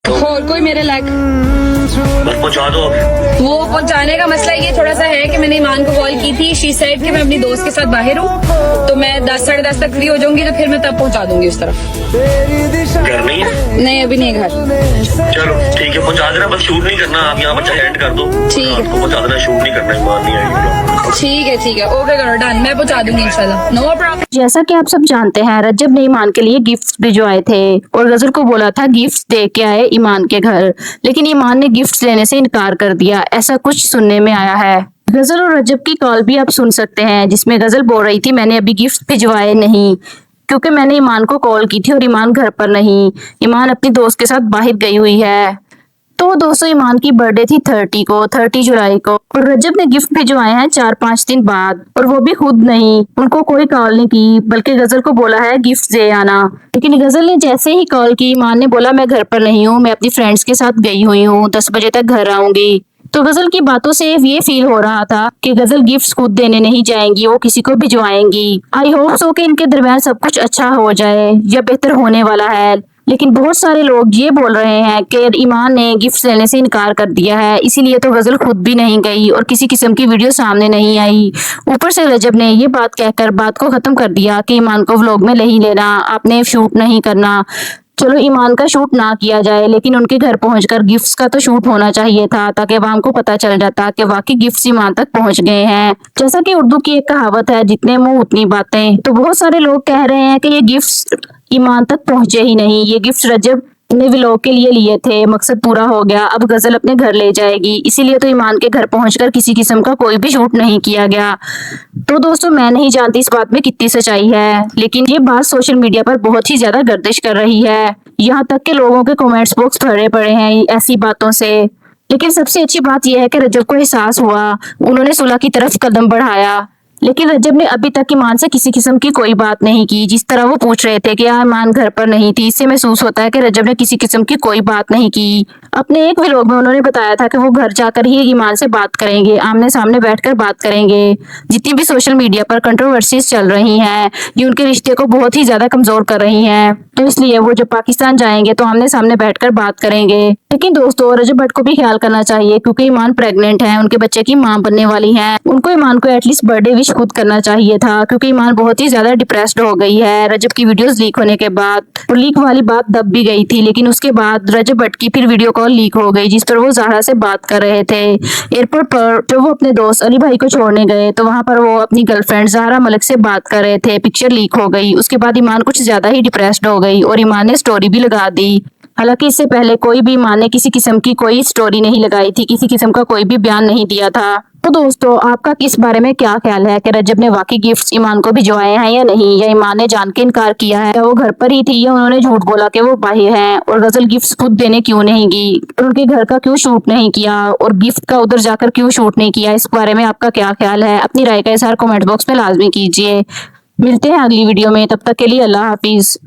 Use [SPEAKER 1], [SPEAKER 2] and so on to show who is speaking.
[SPEAKER 1] और कोई मेरे लायक
[SPEAKER 2] बस पहुंचा दो।
[SPEAKER 1] वो पहुंचाने का मसला ये थोड़ा सा है कि मैंने ईमान को कॉल की थी। शी सेड कि मैं अपनी दोस्त के साथ बाहर हूँ, तो मैं 10 साढ़े 10 तक फ्री हो जाऊंगी, तो फिर मैं तब पहुंचा दूंगी उस तरफ।
[SPEAKER 2] घर नहीं है?
[SPEAKER 1] नहीं, अभी नहीं घर।
[SPEAKER 2] चलो ठीक है, पहुंचा देना, बस शूट नहीं करना। आप यहाँ बच्चा एंड कर दो,
[SPEAKER 1] ठीक है।
[SPEAKER 2] आपको पहुंचा देना, शूट नहीं करना, ईमान नहीं आएगी।
[SPEAKER 1] ठीक है, ओके करो, डन, मैं पहुंचा दूंगी इंशाल्लाह, नो प्रॉब्लम।
[SPEAKER 3] जैसा कि आप सब जानते हैं, रजब ने ईमान के लिए गिफ्ट्स भिजवाए थे और गजल को बोला था गिफ्ट्स दे के आए ईमान के घर, लेकिन ईमान ने गिफ्ट्स लेने से इनकार कर दिया, ऐसा कुछ सुनने में आया है। गजल और रजब की कॉल भी आप सुन सकते हैं, जिसमें गजल बोल रही थी मैंने अभी गिफ्ट भिजवाए नहीं, क्योंकि मैंने ईमान को कॉल की थी और ईमान घर पर नहीं, ईमान अपनी दोस्त के साथ बाहर गई हुई है। तो दोस्तों, ईमान की बर्थडे थी 30 जुलाई को और रजब ने गिफ्ट भिजवाए हैं 4-5 दिन बाद, और वो भी खुद नहीं, उनको कोई कॉल नहीं की, बल्कि गजल को बोला है गिफ्ट दे आना। लेकिन गजल ने जैसे ही कॉल की, ईमान ने बोला मैं घर पर नहीं हूँ, मैं अपनी फ्रेंड्स के साथ गई हुई हूँ, 10 बजे तक घर आऊंगी। तो गजल की बातों से ये फील हो रहा था कि गजल गिफ्ट्स खुद देने नहीं जाएंगी, वो किसी को भिजवाएंगी। आई होप सो कि इनके दरमियान सब कुछ अच्छा हो जाए या बेहतर होने वाला है। लेकिन बहुत सारे लोग ये बोल रहे हैं कि ईमान ने गिफ्ट लेने से इनकार कर दिया है, इसीलिए तो गजल खुद भी नहीं गई और किसी किस्म की वीडियो सामने नहीं आई। ऊपर से रजब ने ये बात कहकर बात को खत्म कर दिया कि ईमान को व्लॉग में नहीं लेना, आपने शूट नहीं करना। चलो ईमान का शूट ना किया जाए, लेकिन उनके घर पहुंचकर गिफ्ट्स का तो शूट होना चाहिए था, ताकि आवाम को पता चल जाता कि वाकई गिफ्ट्स ईमान तक पहुंच गए हैं। जैसा कि उर्दू की एक कहावत है, जितने मुंह उतनी बातें। तो बहुत सारे लोग कह रहे हैं कि ये गिफ्ट्स ईमान तक पहुंचे ही नहीं, ये गिफ्ट्स रजब ने व्लॉग के लिए लिए थे, मकसद पूरा हो गया, अब गजल अपने घर ले जाएगी, इसीलिए तो ईमान के घर पहुंचकर किसी किस्म का कोई भी शूट नहीं किया गया। तो दोस्तों, मैं नहीं जानती इस बात में कितनी सच्चाई है, लेकिन ये बात सोशल मीडिया पर बहुत ही ज्यादा गर्दिश कर रही है। यहाँ तक के लोगों के कमेंट्स बॉक्स भरे पड़े हैं ऐसी बातों से। लेकिन सबसे अच्छी बात यह है कि रजब को एहसास हुआ, उन्होंने सुलह की तरफ कदम बढ़ाया। लेकिन रजब ने अभी तक ईमान से किसी किस्म की कोई बात नहीं की। जिस तरह वो पूछ रहे थे कि ईमान घर पर नहीं थी, इससे महसूस होता है कि रजब ने किसी किस्म की कोई बात नहीं की। अपने एक व्लॉग में उन्होंने बताया था कि वो घर जाकर ही ईमान से बात करेंगे, आमने सामने बैठकर बात करेंगे। जितनी भी सोशल मीडिया पर कंट्रोवर्सीज चल रही हैं, ये उनके रिश्ते को बहुत ही ज्यादा कमजोर कर रही हैं, तो इसलिए वो जब पाकिस्तान जाएंगे तो आमने सामने बैठकर बात करेंगे। लेकिन दोस्तों, रजब भट्ट को भी ख्याल करना चाहिए, क्योंकि ईमान प्रेग्नेंट है, उनके बच्चे की माँ बनने वाली है। उनको ईमान को एटलीस्ट बर्थडे विश खुद करना चाहिए था, क्योंकि ईमान बहुत ही ज्यादा डिप्रेस्ड हो गई है रजब की वीडियोस लीक होने के बाद। और लीक वाली बात दब भी गई थी, लेकिन उसके बाद रजब भट्ट की फिर वीडियो कॉल लीक हो गई, जिस पर वो ज़हरा से बात कर रहे थे। एयरपोर्ट पर जब वो अपने दोस्त अली भाई को छोड़ने गए, तो वहां पर वो अपनी गर्लफ्रेंड ज़हरा मलिक से बात कर रहे थे। पिक्चर लीक हो गई, उसके बाद ईमान कुछ ज्यादा ही डिप्रेस्ड हो गई और ईमान ने स्टोरी भी लगा दी। हालांकि इससे पहले कोई भी ईमान ने किसी किस्म की कोई स्टोरी नहीं लगाई थी, किसी किस्म का कोई भी बयान नहीं दिया था। तो दोस्तों, आपका किस बारे में क्या ख्याल है कि रजब ने वाकई गिफ्ट्स ईमान को भिजवाए हैं या नहीं, या ईमान ने जान के इनकार किया है, या वो घर पर ही थी, या उन्होंने झूठ बोला कि वो बाहर हैं, और गजल गिफ्ट्स खुद देने क्यों नहीं गई, और उनके घर का क्यों शूट नहीं किया, और गिफ्ट का उधर जाकर क्यों शूट नहीं किया। इस बारे में आपका क्या ख्याल है? अपनी राय का इज़हार कमेंट बॉक्स में लाजमी कीजिए। मिलते हैं अगली वीडियो में, तब तक के लिए अल्लाह हाफिज।